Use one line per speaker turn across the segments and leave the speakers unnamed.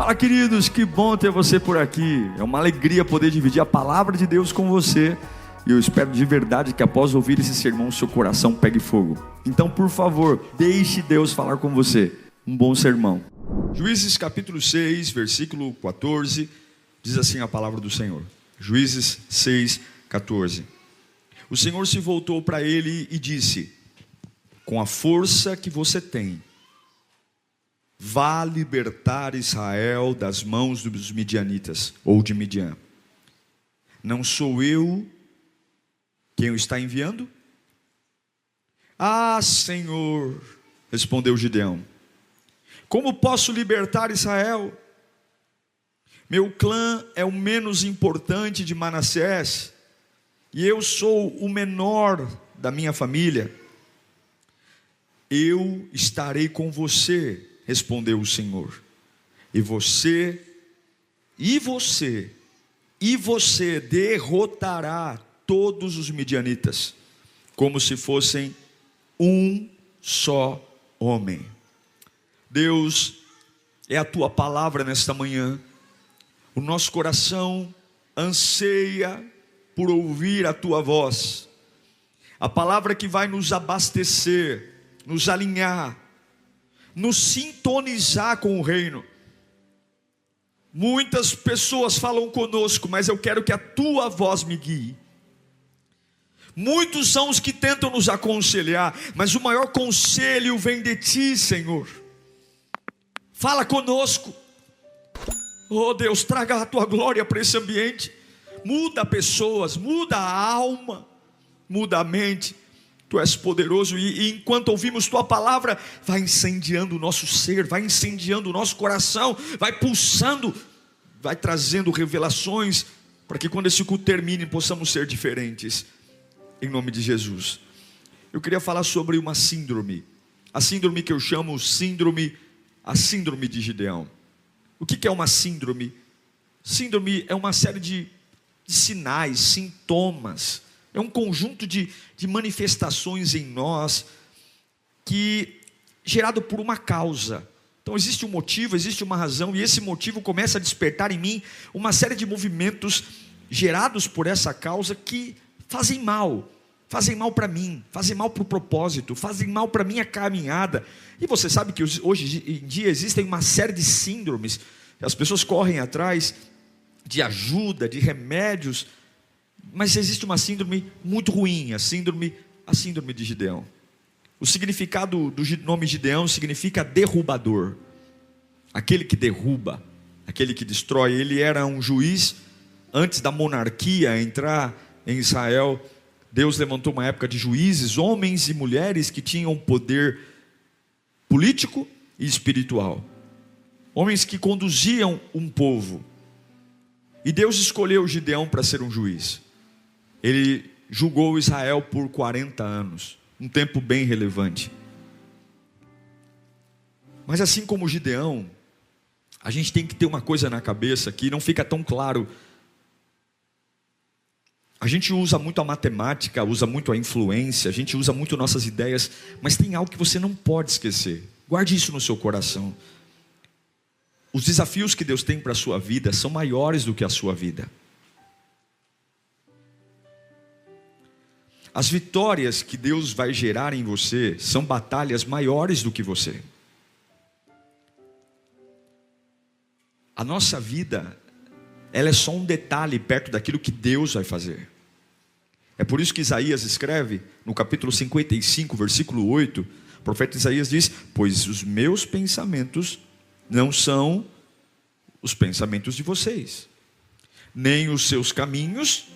Fala, queridos, que bom ter você por aqui. É uma alegria poder dividir a palavra de Deus com você. E eu espero de verdade que após ouvir esse sermão, seu coração pegue fogo. Então, por favor, deixe Deus falar com você. Um bom sermão. Juízes capítulo 6, versículo 14, diz assim a palavra do Senhor. Juízes 6, 14. O Senhor se voltou para ele e disse: com a força que você tem, vá libertar Israel das mãos dos midianitas, ou de Midian. Não sou eu quem o está enviando? Ah, Senhor, respondeu Gideão, como posso libertar Israel? Meu clã é o menos importante de Manassés, e eu sou o menor da minha família. Eu estarei com você, respondeu o Senhor, e você derrotará todos os midianitas, como se fossem um só homem. Deus, é a tua palavra nesta manhã. O nosso coração anseia por ouvir a tua voz, a palavra que vai nos abastecer, nos alinhar, nos sintonizar com o reino. Muitas pessoas falam conosco, mas eu quero que a tua voz me guie. Muitos são os que tentam nos aconselhar, mas o maior conselho vem de ti, Senhor. Fala conosco. Oh Deus, traga a tua glória para esse ambiente. Muda pessoas, muda a alma, muda a mente. Tu és poderoso e enquanto ouvimos tua palavra, vai incendiando o nosso ser, vai incendiando o nosso coração, vai pulsando, vai trazendo revelações, para que quando esse culto termine, possamos ser diferentes, em nome de Jesus. Eu queria falar sobre uma síndrome, a síndrome que eu chamo a síndrome de Gideão. O que é uma síndrome? Síndrome é uma série de sinais, sintomas, é um conjunto de manifestações em nós, gerado por uma causa. Então existe um motivo, existe uma razão, e esse motivo começa a despertar em mim uma série de movimentos gerados por essa causa que fazem mal para mim, fazem mal para o propósito, fazem mal para a minha caminhada. E você sabe que hoje em dia existem uma série de síndromes, as pessoas correm atrás de ajuda, de remédios, mas existe uma síndrome muito ruim, a síndrome de Gideão. O significado do nome Gideão significa derrubador, aquele que derruba, aquele que destrói. Ele era um juiz, antes da monarquia entrar em Israel. Deus levantou uma época de juízes, homens e mulheres que tinham poder político e espiritual, homens que conduziam um povo. E Deus escolheu Gideão para ser um juiz. Ele julgou Israel por 40 anos, um tempo bem relevante. Mas assim como Gideão, a gente tem que ter uma coisa na cabeça que não fica tão claro. A gente usa muito a matemática, usa muito a influência, a gente usa muito nossas ideias, mas tem algo que você não pode esquecer. Guarde isso no seu coração. Os desafios que Deus tem para a sua vida são maiores do que a sua vida. As vitórias que Deus vai gerar em você são batalhas maiores do que você. A nossa vida, ela é só um detalhe perto daquilo que Deus vai fazer. É por isso que Isaías escreve, no capítulo 55, versículo 8, o profeta Isaías diz: pois os meus pensamentos não são os pensamentos de vocês, nem os seus caminhos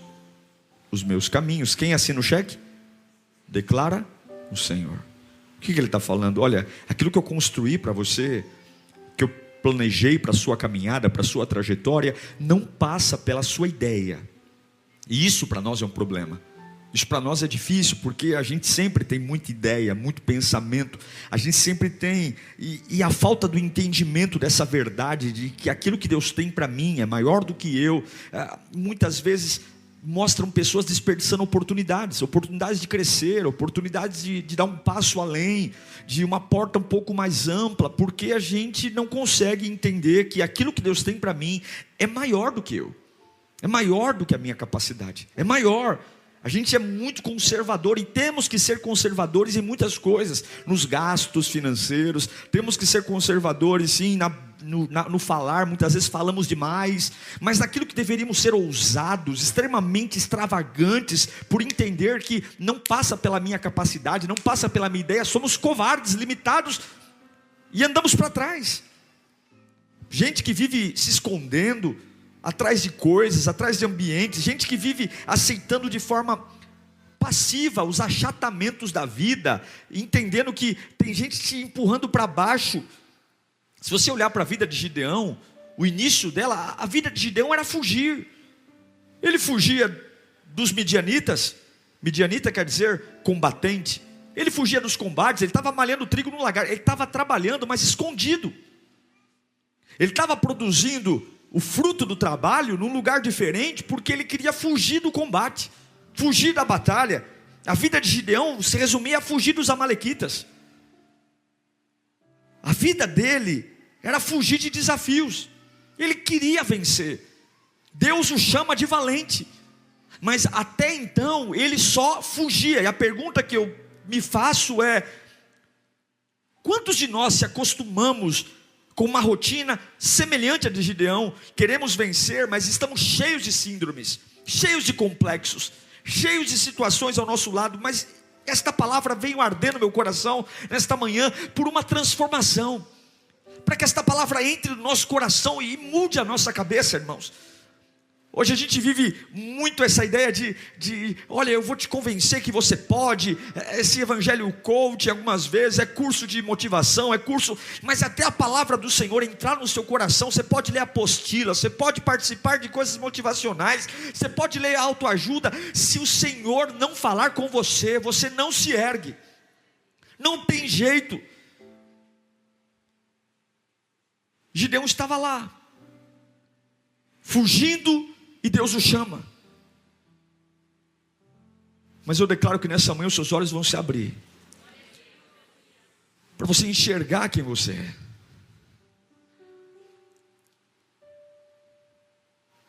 os meus caminhos. Quem assina o cheque? Declara o Senhor. O que ele está falando? Olha, aquilo que eu construí para você, que eu planejei para a sua caminhada, para a sua trajetória, não passa pela sua ideia. E isso para nós é um problema. Isso para nós é difícil, porque a gente sempre tem muita ideia, muito pensamento, a gente sempre tem, e a falta do entendimento dessa verdade, de que aquilo que Deus tem para mim é maior do que eu, muitas vezes mostram pessoas desperdiçando oportunidades de crescer, oportunidades de dar um passo além, de uma porta um pouco mais ampla, porque a gente não consegue entender que aquilo que Deus tem para mim é maior do que eu, é maior do que a minha capacidade, é maior. A gente é muito conservador e temos que ser conservadores em muitas coisas, nos gastos financeiros, temos que ser conservadores sim, no falar, muitas vezes falamos demais, mas naquilo que deveríamos ser ousados, extremamente extravagantes, por entender que não passa pela minha capacidade, não passa pela minha ideia, somos covardes, limitados e andamos para trás. Gente que vive se escondendo atrás de coisas, atrás de ambientes, gente que vive aceitando de forma passiva os achatamentos da vida, entendendo que tem gente te empurrando para baixo. Se você olhar para a vida de Gideão, o início dela, a vida de Gideão era fugir. Ele fugia dos midianitas, midianita quer dizer combatente. Ele fugia dos combates, ele estava malhando trigo no lagar, ele estava trabalhando, mas escondido. Ele estava produzindo o fruto do trabalho num lugar diferente, porque ele queria fugir do combate, fugir da batalha. A vida de Gideão se resumia a fugir dos amalequitas. A vida dele era fugir de desafios. Ele queria vencer. Deus o chama de valente, mas até então ele só fugia. E a pergunta que eu me faço é: quantos de nós se acostumamos com uma rotina semelhante à de Gideão? Queremos vencer, mas estamos cheios de síndromes, cheios de complexos, cheios de situações ao nosso lado. Mas esta palavra veio arder no meu coração nesta manhã por uma transformação, para que esta palavra entre no nosso coração e mude a nossa cabeça, irmãos. Hoje a gente vive muito essa ideia de olha, eu vou te convencer que você pode. Esse evangelho coach algumas vezes é curso de motivação, é curso, mas até a palavra do Senhor entrar no seu coração, você pode ler apostila, você pode participar de coisas motivacionais, você pode ler autoajuda. Se o Senhor não falar com você, você não se ergue, não tem jeito. Gideão estava lá, fugindo, e Deus o chama. Mas eu declaro que nessa manhã os seus olhos vão se abrir, para você enxergar quem você é,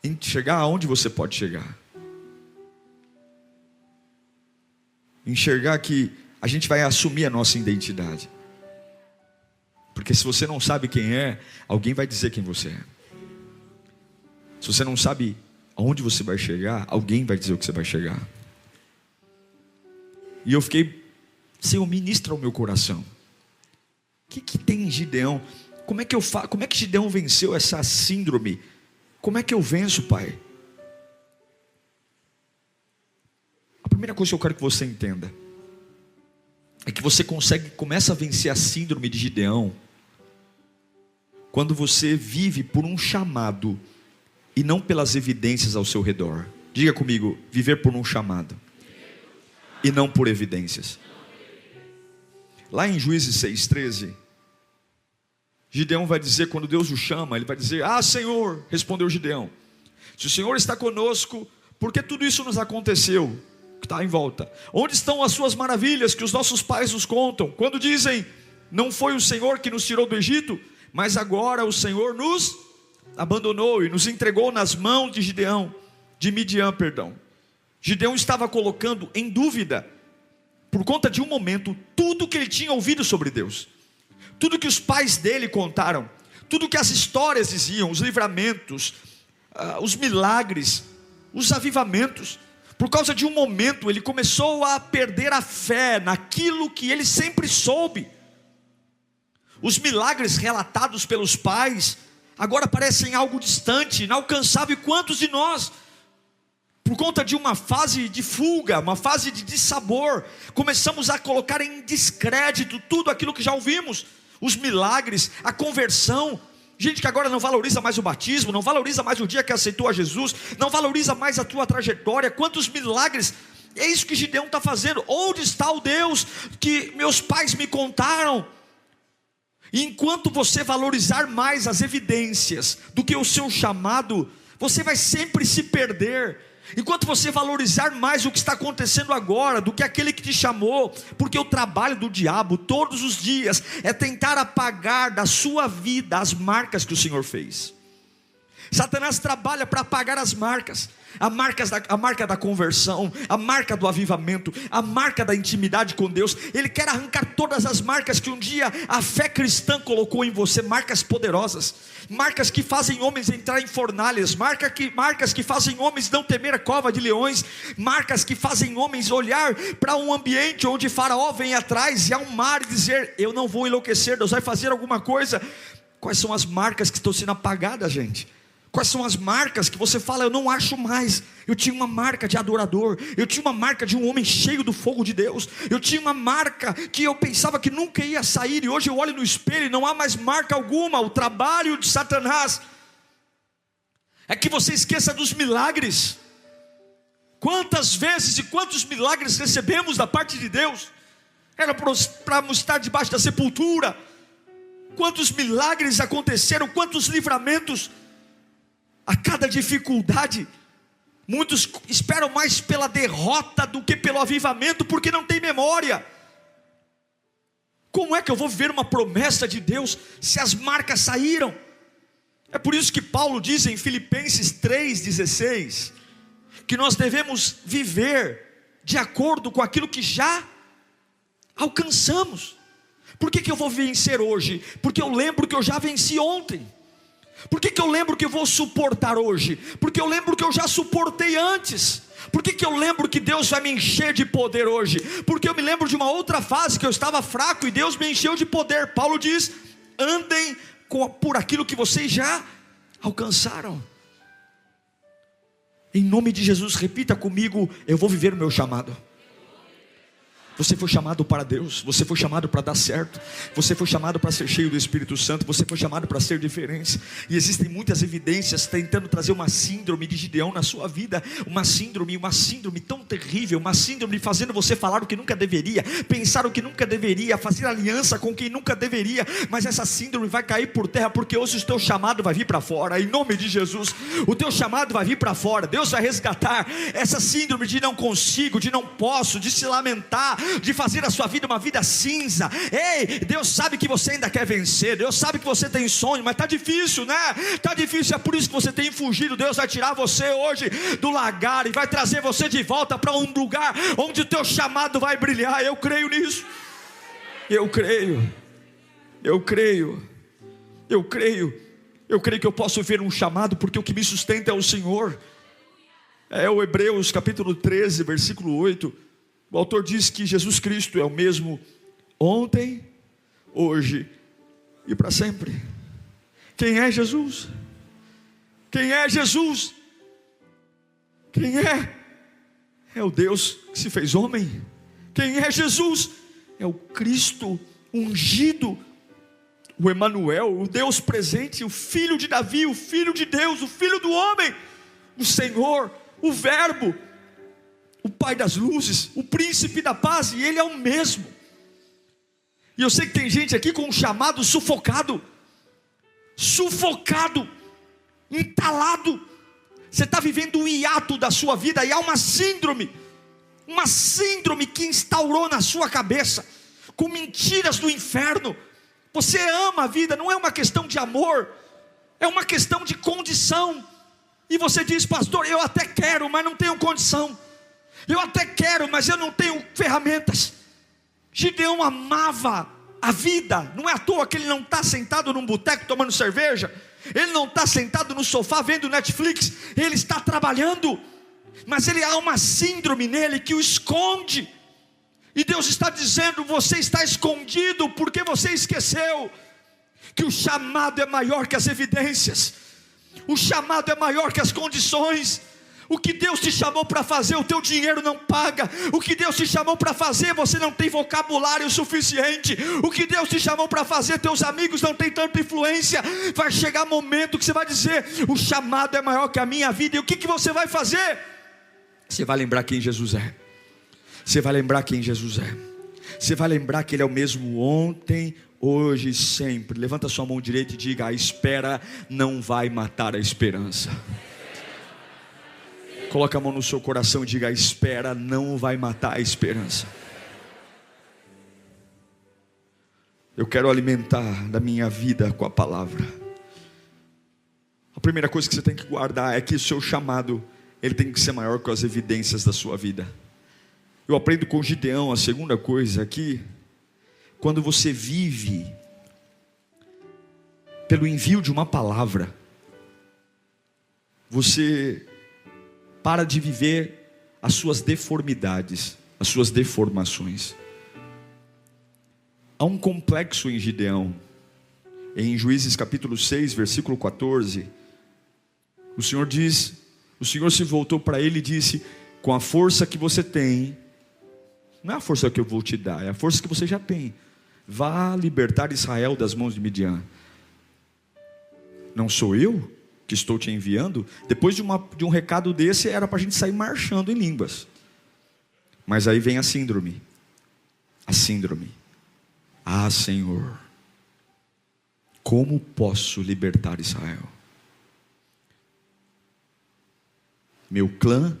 enxergar aonde você pode chegar, enxergar que a gente vai assumir a nossa identidade. Porque se você não sabe quem é, alguém vai dizer quem você é. Se você não sabe aonde você vai chegar, alguém vai dizer o que você vai chegar. E eu fiquei, Senhor, ministra ao meu coração. O que tem em Gideão? Como é que Gideão venceu essa síndrome? Como é que eu venço, Pai? A primeira coisa que eu quero que você entenda é que você começa a vencer a síndrome de Gideão quando você vive por um chamado e não pelas evidências ao seu redor. Diga comigo: viver por um chamado e não por evidências. Lá em Juízes 6:13, Gideão vai dizer, quando Deus o chama, ele vai dizer: ah, Senhor, respondeu Gideão, se o Senhor está conosco, por que tudo isso nos aconteceu, que está em volta? Onde estão as suas maravilhas que os nossos pais nos contam, quando dizem: não foi o Senhor que nos tirou do Egito, mas agora o Senhor nos abandonou e nos entregou nas mãos de Midian. Gideão estava colocando em dúvida, por conta de um momento, tudo que ele tinha ouvido sobre Deus, tudo que os pais dele contaram, tudo que as histórias diziam, os livramentos, os milagres, os avivamentos. Por causa de um momento, ele começou a perder a fé naquilo que ele sempre soube. Os milagres relatados pelos pais agora parecem algo distante, inalcançável. E quantos de nós, por conta de uma fase de fuga, uma fase de dissabor, começamos a colocar em descrédito tudo aquilo que já ouvimos, os milagres, a conversão. Gente que agora não valoriza mais o batismo, não valoriza mais o dia que aceitou a Jesus, não valoriza mais a tua trajetória. Quantos milagres! É isso que Gideão está fazendo. Onde está o Deus que meus pais me contaram? E enquanto você valorizar mais as evidências do que o seu chamado, você vai sempre se perder. enquanto você valorizar mais o que está acontecendo agora do que aquele que te chamou, porque o trabalho do diabo todos os dias é tentar apagar da sua vida as marcas que o Senhor fez. Satanás trabalha para apagar as marcas, a marca da conversão, a marca do avivamento, a marca da intimidade com Deus. Ele quer arrancar todas as marcas que um dia a fé cristã colocou em você, marcas poderosas, marcas que fazem homens entrar em fornalhas, marcas que fazem homens não temer a cova de leões, marcas que fazem homens olhar para um ambiente onde Faraó vem atrás e há um mar e dizer: eu não vou enlouquecer, Deus vai fazer alguma coisa. Quais são as marcas que estão sendo apagadas, gente? Quais são as marcas que você fala: eu não acho mais? Eu tinha uma marca de adorador, eu tinha uma marca de um homem cheio do fogo de Deus, eu tinha uma marca que eu pensava que nunca ia sair, e hoje eu olho no espelho e não há mais marca alguma. O trabalho de Satanás é que você esqueça dos milagres. Quantas vezes e quantos milagres recebemos da parte de Deus? Era para estar debaixo da sepultura. Quantos milagres aconteceram, quantos livramentos. A cada dificuldade, muitos esperam mais pela derrota do que pelo avivamento, porque não tem memória. Como é que eu vou viver uma promessa de Deus se as marcas saíram? É por isso que Paulo diz em Filipenses 3,16 que nós devemos viver de acordo com aquilo que já alcançamos. Por que eu vou vencer hoje? Porque eu lembro que eu já venci ontem. Por que eu lembro que eu vou suportar hoje? Porque eu lembro que eu já suportei antes. Por que eu lembro que Deus vai me encher de poder hoje? Porque eu me lembro de uma outra fase que eu estava fraco e Deus me encheu de poder. Paulo diz: andem por aquilo que vocês já alcançaram. Em nome de Jesus, repita comigo: eu vou viver o meu chamado. Você foi chamado para Deus, você foi chamado para dar certo, você foi chamado para ser cheio do Espírito Santo, você foi chamado para ser diferente. E existem muitas evidências tentando trazer uma síndrome de Gideão na sua vida, uma síndrome tão terrível, uma síndrome fazendo você falar o que nunca deveria, pensar o que nunca deveria, fazer aliança com quem nunca deveria. Mas essa síndrome vai cair por terra, porque hoje o teu chamado vai vir para fora, em nome de Jesus. O teu chamado vai vir para fora. Deus vai resgatar essa síndrome de não consigo, de não posso, de se lamentar, de fazer a sua vida uma vida cinza. Ei, Deus sabe que você ainda quer vencer, Deus sabe que você tem sonho, mas está difícil, né? Está difícil, é por isso que você tem fugido. Deus vai tirar você hoje do lagar e vai trazer você de volta para um lugar onde o teu chamado vai brilhar. Eu creio nisso. Eu creio que eu posso ver um chamado, porque o que me sustenta é o Senhor. É o Hebreus capítulo 13, versículo 8. O autor diz que Jesus Cristo é o mesmo ontem, hoje e para sempre. Quem é Jesus? Quem é Jesus? Quem é? É o Deus que se fez homem. Quem é Jesus? É o Cristo ungido, o Emanuel, o Deus presente, o Filho de Davi, o Filho de Deus, o Filho do homem, o Senhor, o Verbo, o Pai das luzes, o Príncipe da paz. E Ele é o mesmo. E eu sei que tem gente aqui com um chamado sufocado, entalado. Você está vivendo um hiato da sua vida, e há uma síndrome que instaurou na sua cabeça, com mentiras do inferno. Você ama a vida, não é uma questão de amor, é uma questão de condição. E você diz: pastor, eu até quero, mas não tenho condição. Eu até quero, mas eu não tenho ferramentas. Gideão amava a vida. Não é à toa que ele não está sentado num boteco tomando cerveja, ele não está sentado no sofá vendo Netflix, ele está trabalhando. Mas há uma síndrome nele que o esconde. E Deus está dizendo: você está escondido porque você esqueceu que o chamado é maior que as evidências, o chamado é maior que as condições. O que Deus te chamou para fazer, o teu dinheiro não paga. O que Deus te chamou para fazer, você não tem vocabulário suficiente. O que Deus te chamou para fazer, teus amigos não têm tanta influência. Vai chegar momento que você vai dizer: o chamado é maior que a minha vida. E o que você vai fazer? Você vai lembrar quem Jesus é. Você vai lembrar quem Jesus é. Você vai lembrar que Ele é o mesmo ontem, hoje e sempre. Levanta a sua mão direita e diga: a espera não vai matar a esperança. Coloca a mão no seu coração e diga: a espera não vai matar a esperança. Eu quero alimentar da minha vida com a palavra. A primeira coisa que você tem que guardar é que o seu chamado, ele tem que ser maior que as evidências da sua vida. Eu aprendo com Gideão, a segunda coisa aqui, quando você vive pelo envio de uma palavra, você para de viver as suas deformidades, as suas deformações. Há um complexo em Gideão. Em Juízes capítulo 6, versículo 14, o Senhor diz, o Senhor se voltou para ele e disse: com a força que você tem, não é a força que eu vou te dar, é a força que você já tem, vá libertar Israel das mãos de Midian. Não sou eu que estou te enviando? Depois de um recado desse, era para a gente sair marchando em línguas. Mas aí vem a síndrome. A síndrome. Ah, Senhor, como posso libertar Israel? Meu clã,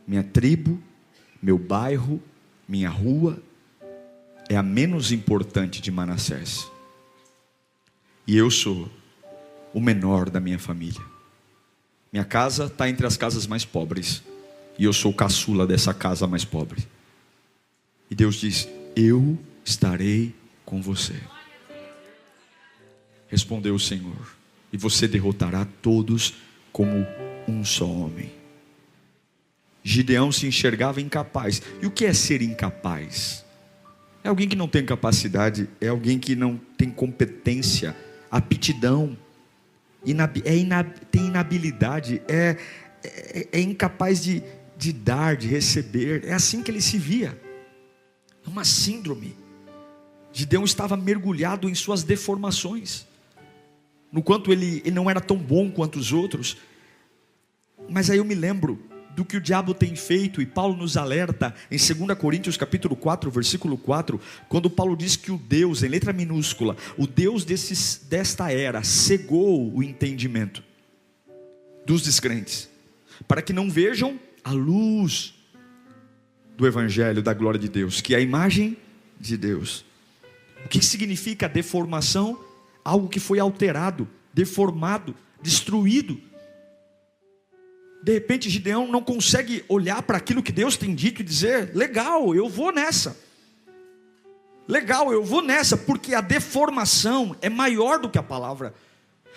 minha tribo, meu bairro, minha rua é a menos importante de Manassés. E eu sou o menor da minha família. Minha casa está entre as casas mais pobres, e eu sou o caçula dessa casa mais pobre. E Deus diz: eu estarei com você. Respondeu o Senhor: e você derrotará todos como um só homem. Gideão se enxergava incapaz. E o que é ser incapaz? É alguém que não tem capacidade, é alguém que não tem competência, aptidão, tem inabilidade, é incapaz de dar, de receber. É assim que ele se via. É uma síndrome. Gideão estava mergulhado em suas deformações, no quanto ele não era tão bom quanto os outros. Mas aí eu me lembro do que o diabo tem feito, e Paulo nos alerta em 2 Coríntios capítulo 4, versículo 4, quando Paulo diz que o Deus, em letra minúscula, o Deus desta era, cegou o entendimento dos descrentes, para que não vejam a luz do Evangelho da glória de Deus, que é a imagem de Deus. O que significa deformação? Algo que foi alterado, deformado, destruído. De repente Gideão não consegue olhar para aquilo que Deus tem dito e dizer: legal, eu vou nessa. Legal, eu vou nessa, porque a deformação é maior do que a palavra.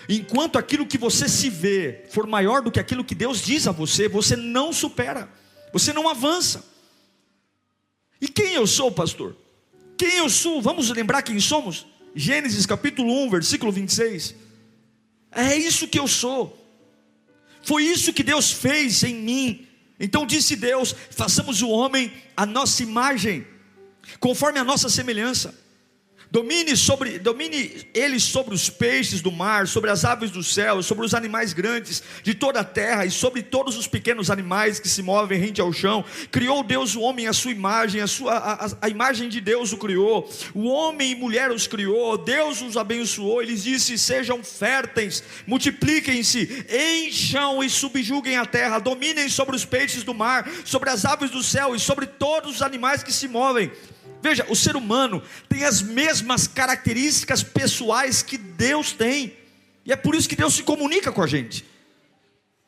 Enquanto aquilo que você se vê for maior do que aquilo que Deus diz a você, você não supera, você não avança. E quem eu sou, pastor? Quem eu sou? Vamos lembrar quem somos? Gênesis capítulo 1, versículo 26. É isso que eu sou. Foi isso que Deus fez em mim. Então disse Deus: façamos o homem à nossa imagem, conforme a nossa semelhança. Domine ele sobre os peixes do mar, sobre as aves do céu, sobre os animais grandes de toda a terra, e sobre todos os pequenos animais que se movem rente ao chão. Criou Deus o homem à sua imagem, a imagem de Deus o criou. O homem e mulher os criou. Deus os abençoou. Ele disse: sejam férteis, multipliquem-se, encham e subjuguem a terra, dominem sobre os peixes do mar, sobre as aves do céu e sobre todos os animais que se movem. Veja, o ser humano tem as mesmas características pessoais que Deus tem, e é por isso que Deus se comunica com a gente,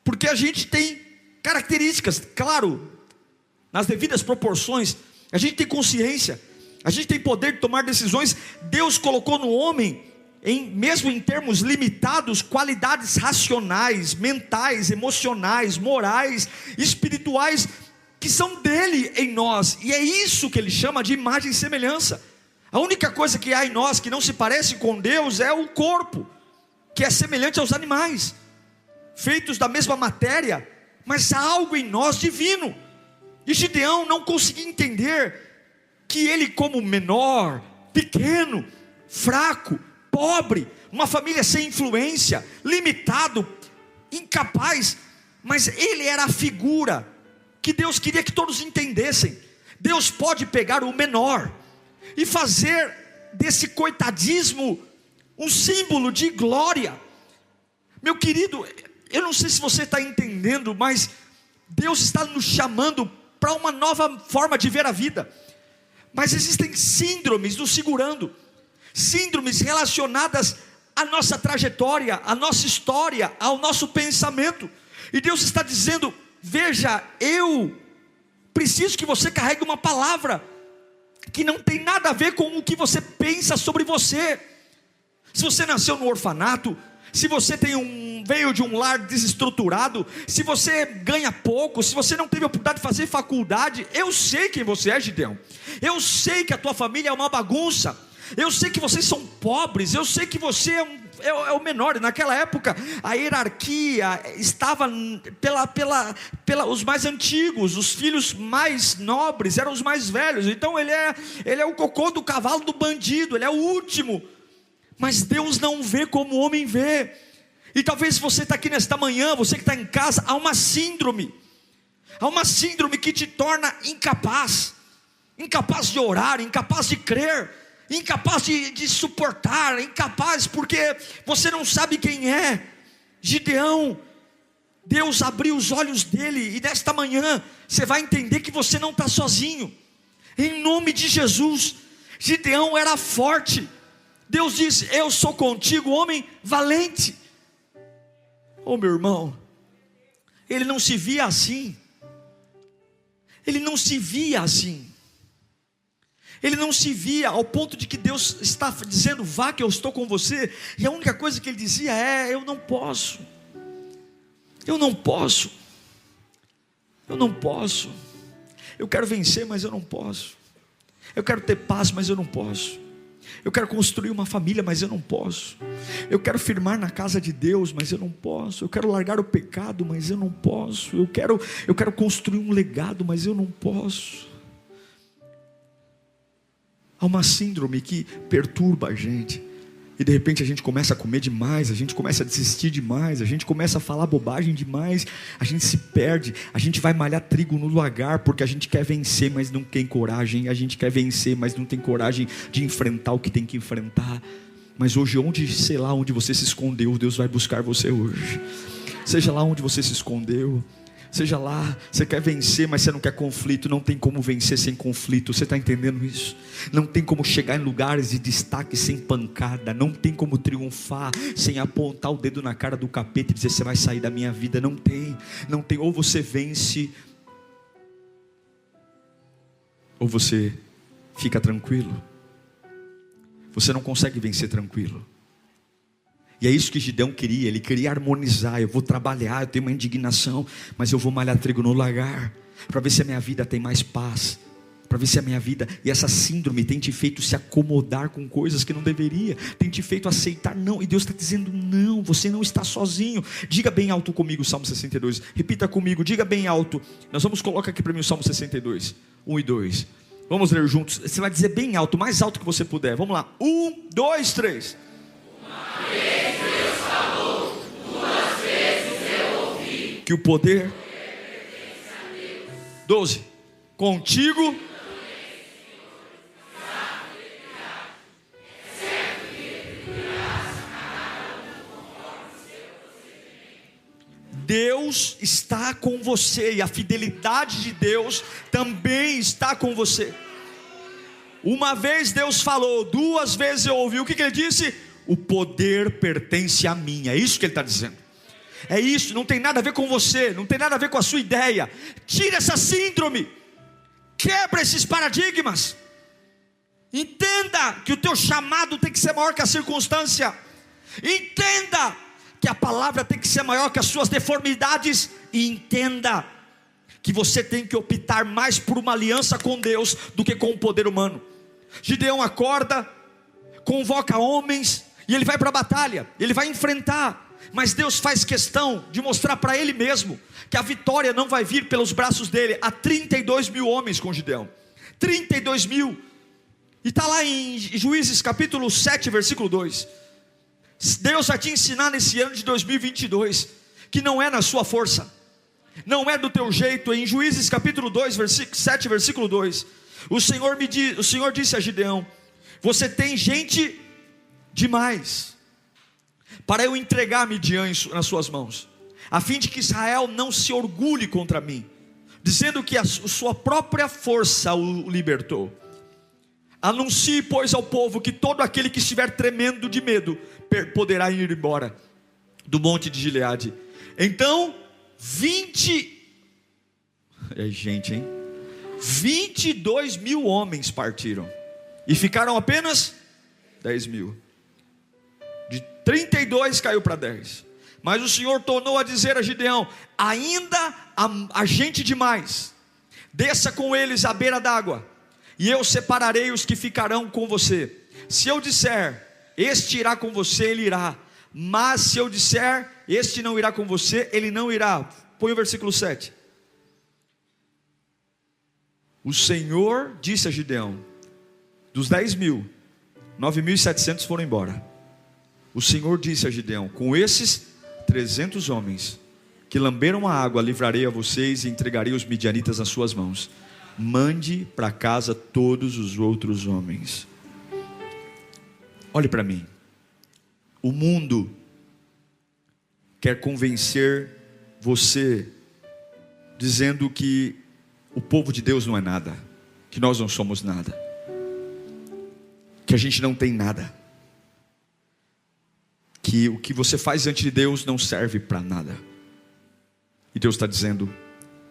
porque a gente tem características, claro, nas devidas proporções. A gente tem consciência, a gente tem poder de tomar decisões. Deus colocou no homem, mesmo em termos limitados, qualidades racionais, mentais, emocionais, morais, espirituais, que são dele em nós, e é isso que ele chama de imagem e semelhança. A única coisa que há em nós que não se parece com Deus é o corpo, que é semelhante aos animais, feitos da mesma matéria, mas há algo em nós divino. E Gideão não conseguia entender que ele, como menor, pequeno, fraco, pobre, uma família sem influência, limitado, incapaz, mas ele era a figura que Deus queria que todos entendessem. Deus pode pegar o menor e fazer desse coitadismo um símbolo de glória. Meu querido, eu não sei se você está entendendo, mas Deus está nos chamando para uma nova forma de ver a vida, mas existem síndromes nos segurando, síndromes relacionadas à nossa trajetória, à nossa história, ao nosso pensamento. E Deus está dizendo: veja, eu preciso que você carregue uma palavra que não tem nada a ver com o que você pensa sobre você. Se você nasceu no orfanato, se você veio de um lar desestruturado, se você ganha pouco, se você não teve a oportunidade de fazer faculdade, eu sei quem você é, Gideão. Eu sei que a tua família é uma bagunça. Eu sei que vocês são pobres. Eu sei que você é o menor. Naquela época a hierarquia estava os mais antigos. Os filhos mais nobres eram os mais velhos. Então ele é o cocô do cavalo do bandido. Ele é o último. Mas Deus não vê como o homem vê. E talvez você está aqui nesta manhã, você que está em casa, há uma síndrome que te torna incapaz de orar, incapaz de crer, incapaz de suportar, incapaz porque você não sabe quem é. Gideão, Deus abriu os olhos dele, e nesta manhã você vai entender que você não está sozinho, em nome de Jesus. Gideão era forte. Deus diz: eu sou contigo, homem valente. Oh, meu irmão, ele não se via assim. Ele não se via assim. Ele não se via ao ponto de que Deus está dizendo: vá que eu estou com você. E a única coisa que ele dizia é: eu não posso. Eu não posso. Eu não posso. Eu quero vencer, mas eu não posso. Eu quero ter paz, mas eu não posso. Eu quero construir uma família, mas eu não posso. Eu quero firmar na casa de Deus, mas eu não posso. Eu quero largar o pecado, mas eu não posso. Eu quero construir um legado, mas eu não posso. Há uma síndrome que perturba a gente, e de repente a gente começa a comer demais, a gente começa a desistir demais, a gente começa a falar bobagem demais, a gente se perde, a gente vai malhar trigo no lagar, porque a gente quer vencer, mas não tem coragem, a gente quer vencer, mas não tem coragem de enfrentar o que tem que enfrentar. Mas hoje, sei lá onde você se escondeu, Deus vai buscar você hoje. Seja lá onde você se escondeu, seja lá, você quer vencer, mas você não quer conflito. Não tem como vencer sem conflito, você está entendendo isso? Não tem como chegar em lugares de destaque sem pancada. Não tem como triunfar sem apontar o dedo na cara do capeta e dizer: você vai sair da minha vida. Não tem. Ou você vence, ou você fica tranquilo. Você não consegue vencer tranquilo. E é isso que Gideão queria. Ele queria harmonizar. Eu vou trabalhar, eu tenho uma indignação, mas eu vou malhar trigo no lagar, para ver se a minha vida tem mais paz, para ver se a minha vida, e essa síndrome tem te feito se acomodar com coisas que não deveria, tem te feito aceitar não, e Deus está dizendo: não, você não está sozinho. Diga bem alto comigo o Salmo 62, repita comigo, diga bem alto. Nós vamos colocar aqui para mim o Salmo 62, 1 e 2, vamos ler juntos. Você vai dizer bem alto, mais alto que você puder, vamos lá, 1, 2, 3. Uma vez Deus falou, 2 vezes eu ouvi, que o poder pertence a Deus. 12, contigo Deus está com você, e a fidelidade de Deus também está com você. Uma vez Deus falou, 2 vezes eu ouvi. O que ele disse? O poder pertence a mim. É isso que ele está dizendo. É isso, não tem nada a ver com você, não tem nada a ver com a sua ideia. Tira essa síndrome, quebra esses paradigmas. Entenda que o teu chamado tem que ser maior que a circunstância. Entenda que a palavra tem que ser maior que as suas deformidades. E entenda que você tem que optar mais por uma aliança com Deus do que com o poder humano. Gideão acorda, convoca homens, e ele vai para a batalha, ele vai enfrentar. Mas Deus faz questão de mostrar para ele mesmo que a vitória não vai vir pelos braços dele. Há 32 mil homens com Gideão, 32 mil. E está lá em Juízes capítulo 7 versículo 2. Deus vai te ensinar nesse ano de 2022 que não é na sua força, não é do teu jeito. Em Juízes capítulo 2 versículo 7 versículo 2, o Senhor disse a Gideão: você tem gente demais para eu entregar Midian nas suas mãos. a fim de que Israel não se orgulhe contra mim, dizendo que a sua própria força o libertou. Anuncie, pois, ao povo que todo aquele que estiver tremendo de medo poderá ir embora do monte de Gileade. Então 22 mil homens partiram, e ficaram apenas 10 mil. De 32 caiu para 10. Mas o Senhor tornou a dizer a Gideão: ainda há gente demais, desça com eles à beira d'água, e eu separarei os que ficarão com você. Se eu disser, este irá com você, ele irá. Mas se eu disser, este não irá com você, ele não irá. Põe o versículo 7. O Senhor disse a Gideão: dos 10 mil, 9.700 foram embora. O Senhor disse a Gideão: com esses 300 homens que lamberam a água, livrarei a vocês e entregarei os midianitas nas suas mãos. Mande para casa todos os outros homens. Olhe para mim. O mundo quer convencer você, dizendo que o povo de Deus não é nada, que nós não somos nada, que a gente não tem nada, que o que você faz diante de Deus não serve para nada. E Deus está dizendo: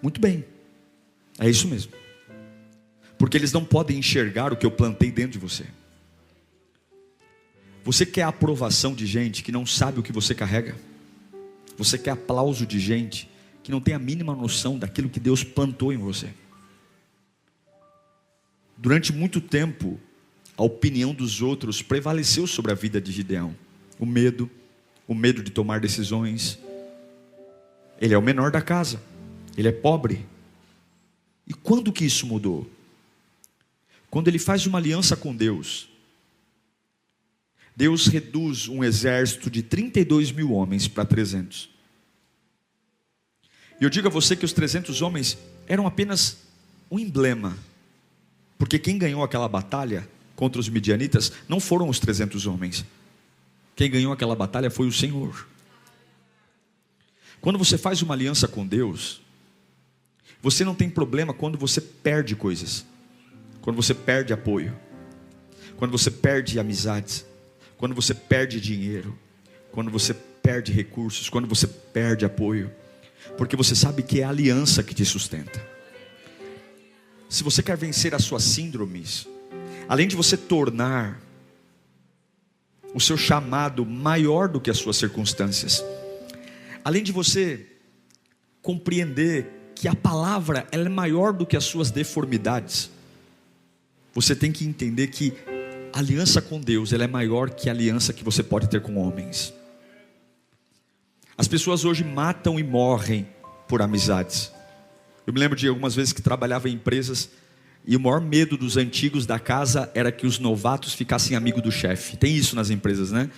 muito bem, é isso mesmo, porque eles não podem enxergar o que eu plantei dentro de você. Você quer a aprovação de gente que não sabe o que você carrega? Você quer aplauso de gente que não tem a mínima noção daquilo que Deus plantou em você? Durante muito tempo, a opinião dos outros prevaleceu sobre a vida de Gideão. O medo de tomar decisões. Ele é o menor da casa, ele é pobre. E quando que isso mudou? Quando ele faz uma aliança com Deus. Deus reduz um exército de 32 mil homens para 300. E eu digo a você que os 300 homens eram apenas um emblema, porque quem ganhou aquela batalha contra os midianitas não foram os 300 homens. Quem ganhou aquela batalha foi o Senhor. Quando você faz uma aliança com Deus, você não tem problema quando você perde coisas, quando você perde apoio, quando você perde amizades, quando você perde dinheiro, quando você perde recursos, quando você perde apoio, porque você sabe que é a aliança que te sustenta. Se você quer vencer as suas síndromes, além de você tornar o seu chamado maior do que as suas circunstâncias, além de você compreender que a palavra ela é maior do que as suas deformidades, você tem que entender que a aliança com Deus ela é maior que a aliança que você pode ter com homens. As pessoas hoje matam e morrem por amizades. Eu me lembro de algumas vezes que trabalhava em empresas, e o maior medo dos antigos da casa era que os novatos ficassem amigos do chefe. Tem isso nas empresas, né?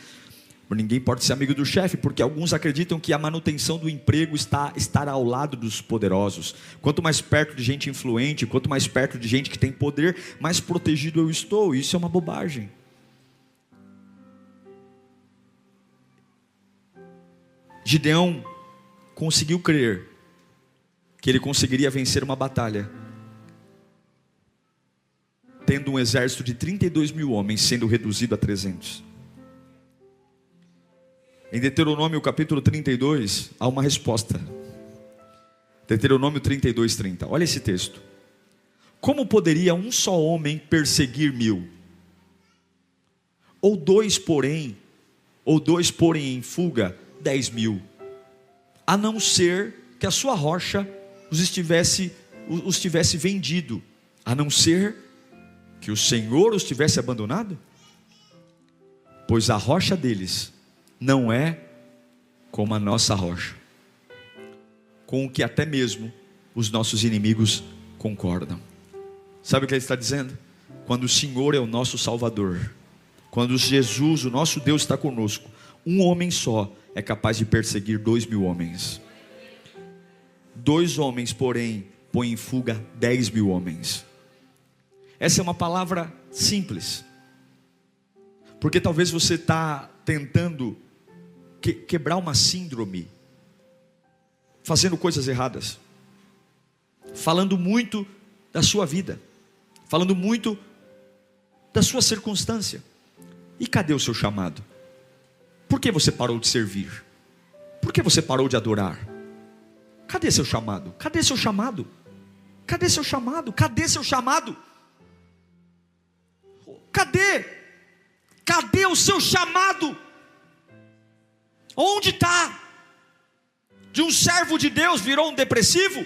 Ninguém pode ser amigo do chefe, porque alguns acreditam que a manutenção do emprego estar ao lado dos poderosos. Quanto mais perto de gente influente, quanto mais perto de gente que tem poder, mais protegido eu estou. Isso é uma bobagem. Gideão conseguiu crer que ele conseguiria vencer uma batalha, tendo um exército de 32 mil homens sendo reduzido a 300. Em Deuteronômio capítulo 32, há uma resposta. Deuteronômio 32, 30. Olha esse texto. Como poderia um só homem perseguir 1000? Ou dois porem em fuga 10 mil? A não ser que a sua rocha os tivesse vendido. A não ser que o Senhor os tivesse abandonado? Pois a rocha deles não é como a nossa rocha, com o que até mesmo os nossos inimigos concordam. Sabe o que ele está dizendo? Quando o Senhor é o nosso Salvador, quando Jesus, o nosso Deus, está conosco, um homem só é capaz de perseguir 2 mil homens. 2 homens, porém, põem em fuga 10 mil homens. Essa é uma palavra simples, porque talvez você está tentando quebrar uma síndrome fazendo coisas erradas, falando muito da sua vida, falando muito da sua circunstância. E cadê o seu chamado? Por que você parou de servir? Por que você parou de adorar? Cadê seu chamado? Cadê seu chamado? Cadê seu chamado? Cadê seu chamado? Cadê? Cadê o seu chamado? Onde está? De um servo de Deus virou um depressivo?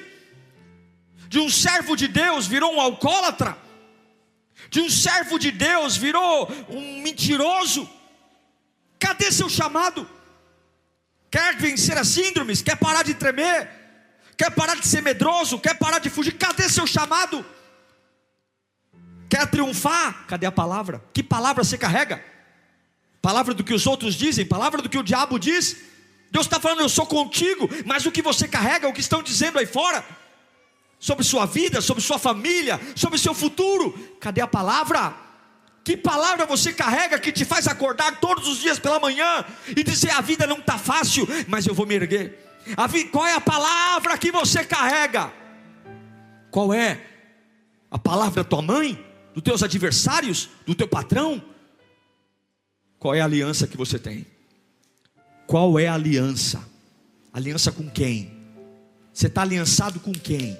De um servo de Deus virou um alcoólatra? De um servo de Deus virou um mentiroso? Cadê seu chamado? Quer vencer as síndromes? Quer parar de tremer? Quer parar de ser medroso? Quer parar de fugir? Cadê seu chamado? Quer triunfar? Cadê a palavra? Que palavra você carrega? Palavra do que os outros dizem? Palavra do que o diabo diz? Deus está falando, eu sou contigo, mas o que você carrega, o que estão dizendo aí fora, sobre sua vida, sobre sua família, sobre seu futuro, cadê a palavra? Que palavra você carrega que te faz acordar todos os dias pela manhã e dizer, a vida não está fácil, mas eu vou me erguer? Qual é a palavra que você carrega? Qual é? A palavra da tua mãe? Dos teus adversários? Do teu patrão? Qual é a aliança que você tem? Qual é a aliança? Aliança com quem? Você está aliançado com quem?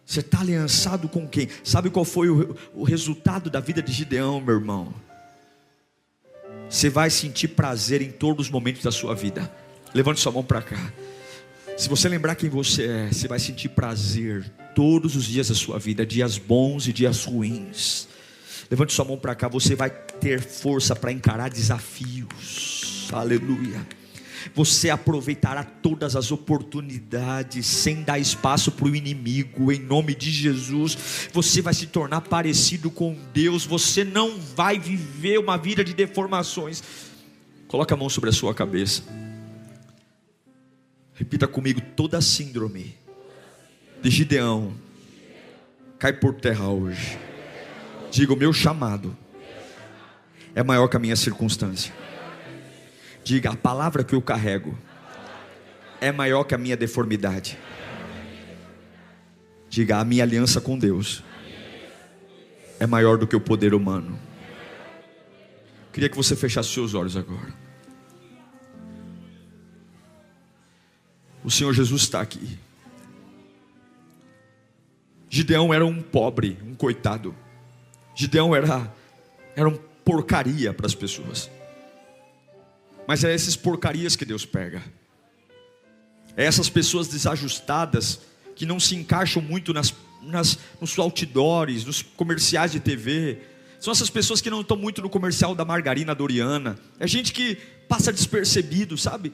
Você está aliançado com quem? Sabe qual foi o resultado da vida de Gideão, meu irmão? Você vai sentir prazer em todos os momentos da sua vida. Levante sua mão para cá. Se você lembrar quem você é, você vai sentir prazer todos os dias da sua vida, dias bons e dias ruins. Levante sua mão para cá, você vai ter força para encarar desafios. Aleluia. Você aproveitará todas as oportunidades sem dar espaço para o inimigo, em nome de Jesus. Você vai se tornar parecido com Deus. Você não vai viver uma vida de deformações. Coloque a mão sobre a sua cabeça. Repita comigo: toda síndrome de Gideão cai por terra hoje. Diga: o meu chamado é maior que a minha circunstância. Diga: a palavra que eu carrego é maior que a minha deformidade. Diga: a minha aliança com Deus é maior do que o poder humano. Queria que você fechasse seus olhos agora. O Senhor Jesus está aqui. Gideão era um pobre, um coitado. Gideão era um porcaria para as pessoas. Mas é essas porcarias que Deus pega. É essas pessoas desajustadas, que não se encaixam muito nos outdoors, nos comerciais de TV. São essas pessoas que não estão muito no comercial da margarina Doriana. É gente que passa despercebido, sabe?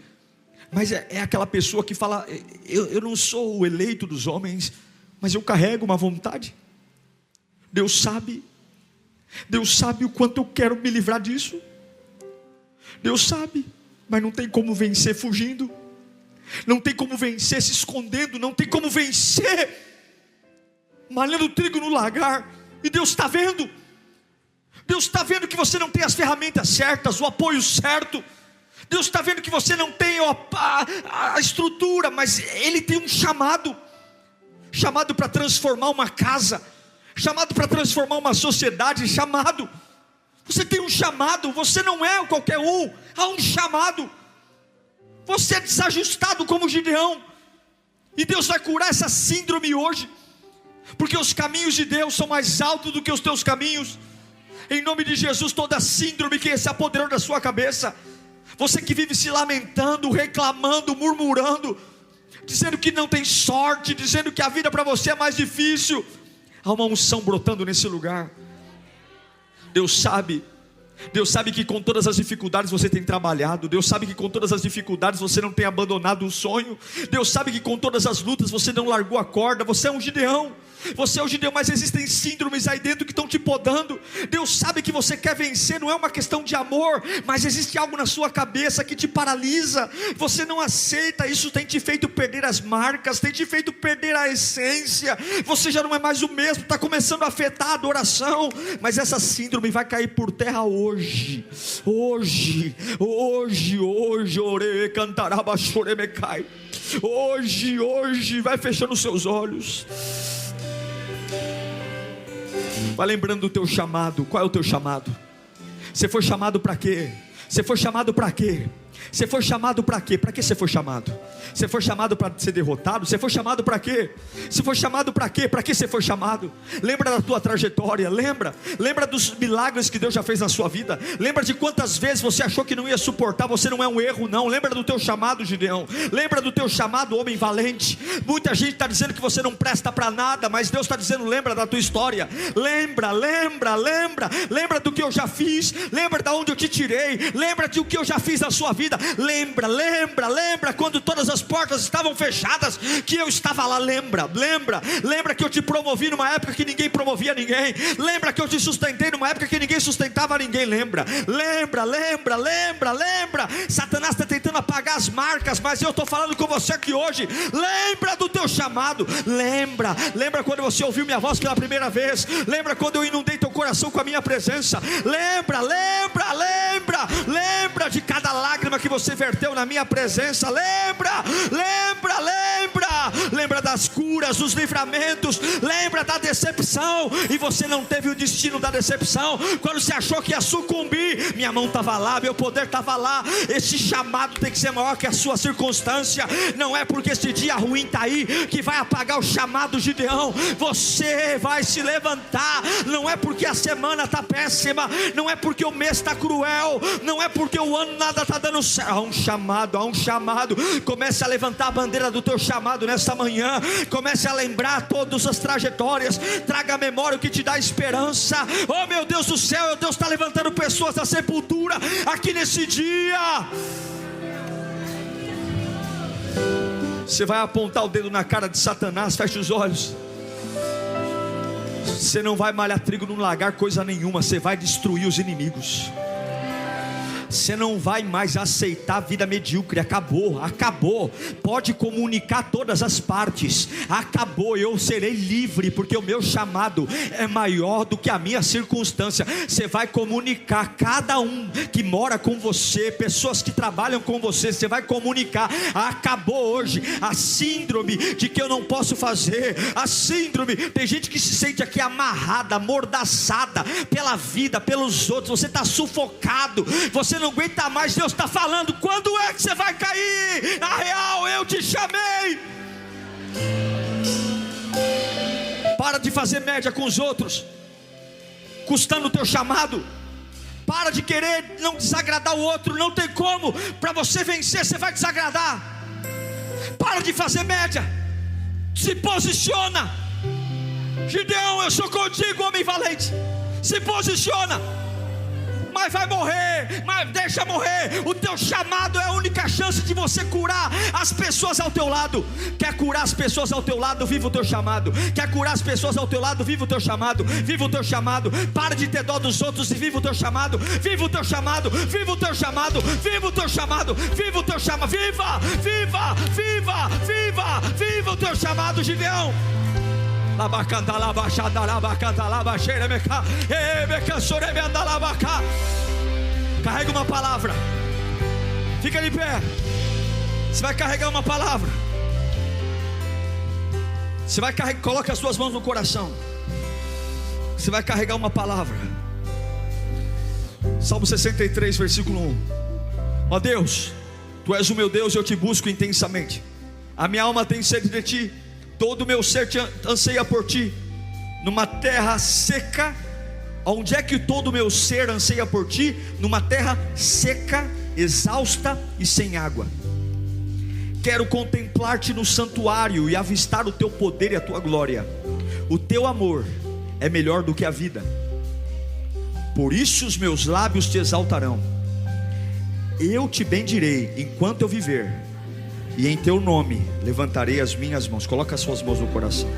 Mas é aquela pessoa que fala: eu não sou o eleito dos homens, mas eu carrego uma vontade. Deus sabe o quanto eu quero me livrar disso. Deus sabe, mas não tem como vencer fugindo. Não tem como vencer se escondendo. Não tem como vencer malhando trigo no lagar. E Deus está vendo. Deus está vendo que você não tem as ferramentas certas, o apoio certo. Deus está vendo que você não tem a estrutura, mas Ele tem um chamado. Chamado para transformar uma casa, chamado para transformar uma sociedade, chamado. Você tem um chamado, você não é qualquer um, há um chamado. Você é desajustado como Gideão, e Deus vai curar essa síndrome hoje, porque os caminhos de Deus são mais altos do que os teus caminhos. Em nome de Jesus, toda síndrome que se apoderou da sua cabeça, você que vive se lamentando, reclamando, murmurando, dizendo que não tem sorte, dizendo que a vida para você é mais difícil, há uma unção brotando nesse lugar. Deus sabe que com todas as dificuldades você tem trabalhado. Deus sabe que com todas as dificuldades você não tem abandonado o sonho. Deus sabe que com todas as lutas você não largou a corda. Você é um Gideão. Você é um Gideão, mas existem síndromes aí dentro que estão te podando. Deus sabe que você quer vencer, não é uma questão de amor, mas existe algo na sua cabeça que te paralisa. Você não aceita, isso tem te feito perder as marcas, tem te feito perder a essência. Você já não é mais o mesmo, está começando a afetar a adoração. Mas essa síndrome vai cair por terra hoje. Ore cantaraba choremecai. Hoje, vai fechando os seus olhos. Vai lembrando do teu chamado. Qual é o teu chamado? Você foi chamado para quê? Você foi chamado para quê? Você foi chamado para quê? Para que você foi chamado? Você foi chamado para ser derrotado? Você foi chamado para quê? Você foi chamado para quê? Para que você foi chamado? Lembra da tua trajetória, lembra dos milagres que Deus já fez na sua vida. Lembra de quantas vezes você achou que não ia suportar. Você não é um erro não. Lembra do teu chamado, Gideão. Lembra do teu chamado, homem valente. Muita gente está dizendo que você não presta para nada, mas Deus está dizendo, lembra da tua história. Lembra do que eu já fiz. Lembra de onde eu te tirei. Lembra do que eu já fiz na sua vida. Lembra quando todas as portas estavam fechadas, que eu estava lá. Lembra que eu te promovi numa época que ninguém promovia ninguém. Lembra que eu te sustentei numa época que ninguém sustentava ninguém. Lembra. Satanás está tentando apagar as marcas, mas eu estou falando com você aqui hoje. Lembra do teu chamado. Lembra quando você ouviu minha voz pela primeira vez. Lembra quando eu inundei teu coração com a minha presença. Lembra de cada lágrima que você verteu na minha presença. Lembra das curas, dos livramentos. Lembra da decepção, e você não teve o destino da decepção. Quando você achou que ia sucumbir, minha mão estava lá, meu poder estava lá. Esse chamado tem que ser maior que a sua circunstância. Não é porque esse dia ruim está aí que vai apagar o chamado, Gideão. Você vai se levantar. Não é porque a semana está péssima, não é porque o mês está cruel, não é porque o ano nada está dando certo. Há um chamado. Comece a levantar a bandeira do teu chamado nesta manhã. Comece a lembrar todas as trajetórias. Traga à memória o que te dá esperança. Oh meu Deus do céu, Deus está levantando pessoas da sepultura aqui nesse dia. Você vai apontar o dedo na cara de Satanás. Feche os olhos. Você não vai malhar trigo num lagar coisa nenhuma. Você vai destruir os inimigos. Você não vai mais aceitar a vida medíocre. Acabou. Pode comunicar todas as partes. Acabou. Eu serei livre, porque o meu chamado é maior do que a minha circunstância. Você vai comunicar, cada um que mora com você, pessoas que trabalham com você, você vai comunicar. Acabou hoje a síndrome de que eu não posso fazer. A síndrome, tem gente que se sente aqui amarrada, amordaçada pela vida, pelos outros. Você está sufocado, você não aguenta mais. Deus está falando, quando é que você vai cair? Na real, eu te chamei. Para de fazer média com os outros, custando o teu chamado. Para de querer não desagradar o outro. Não tem como. Para você vencer, você vai desagradar. Para de fazer média. Se posiciona. Gideão, eu sou contigo, homem valente. Se posiciona. Mas vai morrer, mas deixa morrer. O teu chamado é a única chance de você curar as pessoas ao teu lado. Quer curar as pessoas ao teu lado? Viva o teu chamado. Quer curar as pessoas ao teu lado? Viva o teu chamado. Viva o teu chamado. Para de ter dó dos outros e viva o teu chamado. Viva o teu chamado. Viva o teu chamado. Viva o teu chamado. Viva o teu chamado. Viva o teu chamado, Gideão. Carrega uma palavra. Fica de pé. Você vai carregar uma palavra. Você vai carregar, coloque as suas mãos no coração. Você vai carregar uma palavra. Salmo 63, versículo 1. Ó Deus, Tu és o meu Deus, eu te busco intensamente. A minha alma tem sede de Ti. Todo o meu ser te anseia por Ti. Numa terra seca. Onde é que todo o meu ser anseia por Ti? Numa terra seca, exausta e sem água. Quero contemplar-Te no santuário e avistar o Teu poder e a Tua glória. O Teu amor é melhor do que a vida. Por isso os meus lábios Te exaltarão. Eu Te bendirei enquanto eu viver, e em Teu nome levantarei as minhas mãos. Coloca as suas mãos no coração.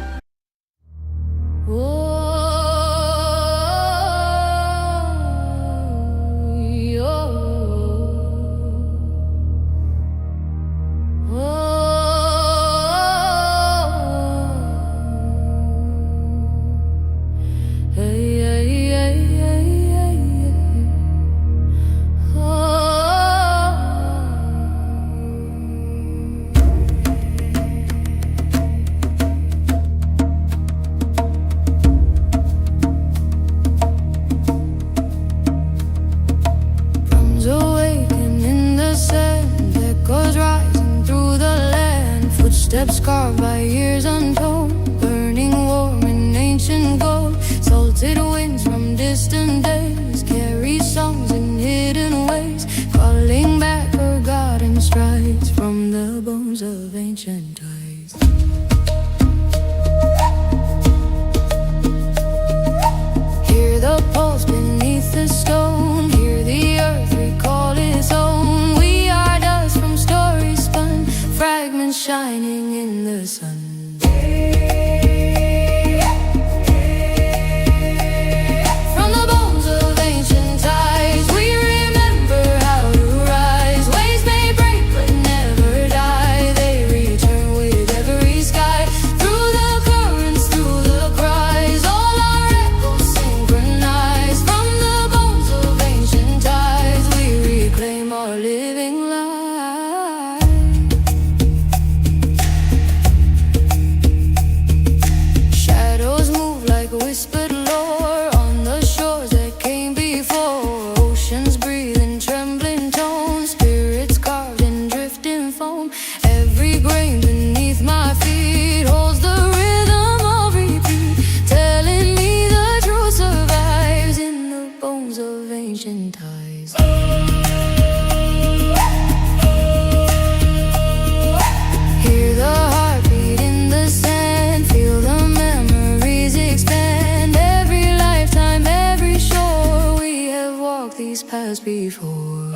Footsteps carved by years untold, burning warm in ancient gold. Salted winds from distant days carry songs in hidden ways, calling back forgotten strides from the bones of ancient tides. Hear the pulse beneath the stone, hear the earth recall its own. We are dust from stories spun, fragments shining in the sun. From the bones of ancient tides, we remember how to rise. Waves may break but never die, they return with every sky. Through the currents, through the cries, all our echoes synchronize. From the bones of ancient tides, we reclaim our living life. Shadows move like whispered lore on the shores that came before. Oceans breathe in trembling tones, spirits carved in drifting foam. Every grain beneath my feet holds the rhythm of repeat, telling me the truth survives in the bones of ancient tides. Hear the heartbeat in the sand, feel the memories expand. Every lifetime, every shore, we have walked these paths before.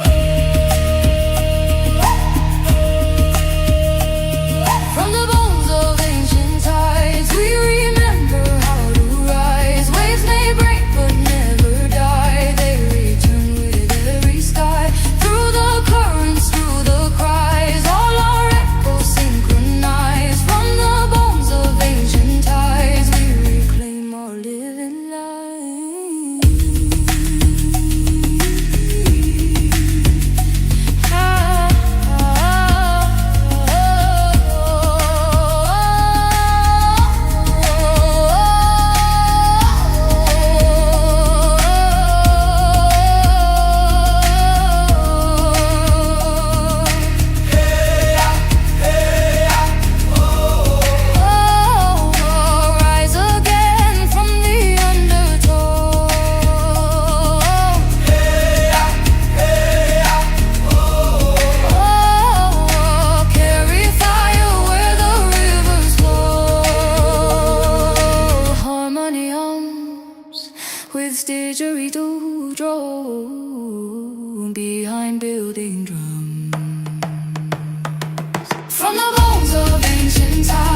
From the bones of ancient tides, we remember how to rise. Waves may break but never die, they return with every sky. Through the currents, through the cries, all our echoes synchronize. From the bones of ancient tides, we reclaim our living life. Rise again from the undertow. Carry fire where the rivers flow. Harmony hums with didgeridoo drone behind building drums. From the bones of ancient times,